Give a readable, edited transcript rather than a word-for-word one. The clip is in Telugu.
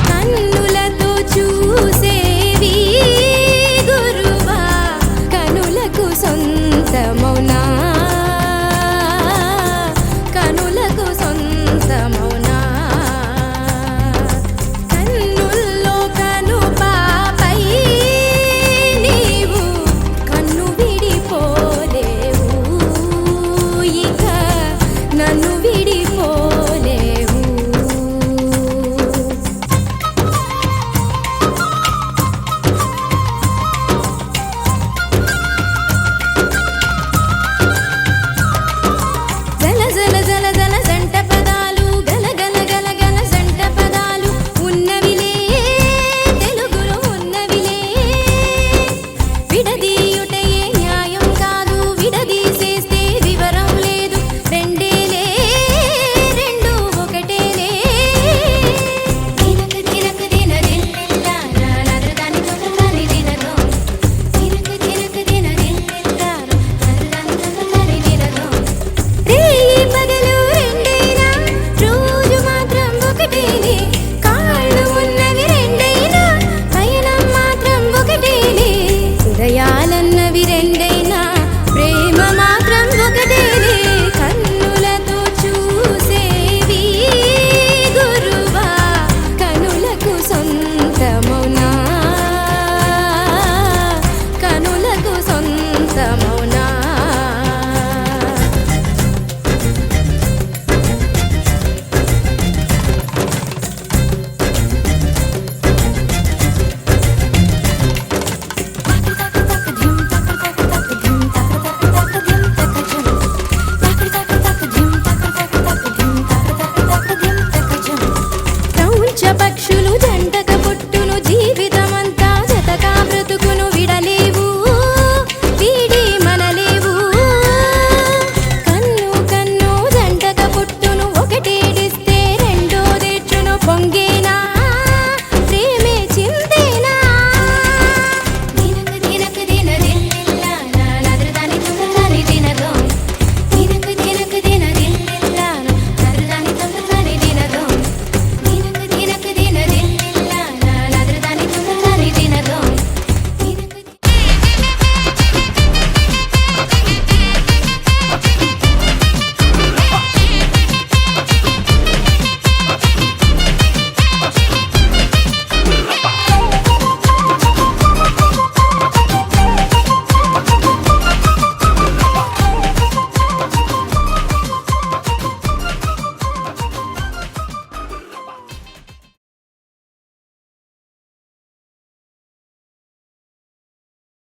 కన్నులతో చూసేవి గురువా కనులకు సొంతమౌనా కనులకు సొంతమౌనా కన్నుల్లో కను పాపై నీవు కన్ను విడిపోలేవు ఇక నన్ను విడిపోలేవు జల జల జల జల జంట పదాలు గల గల గల గల జంట పదాలు ఉన్నవిలే తెలుగులో ఉన్నవిలే విడదీయుటయే న్యాయం కాదు విడదీసేస్తే వివరం లేదు రెండేలే రెండు ఒకటేలే తినక తినక తినదిల్లా నరదాని తొక్కని తినదో తినక తినక తినదిల్లా నరదాని తొక్కని తినదో రేయి పగలు రెండైనా రోజు మాత్రం ఒకటేనే కాళ్ళు ఉన్నవి రెండైనా పయనం మాత్రం ఒకటేనే హృదయాలన్నవి రెండైనా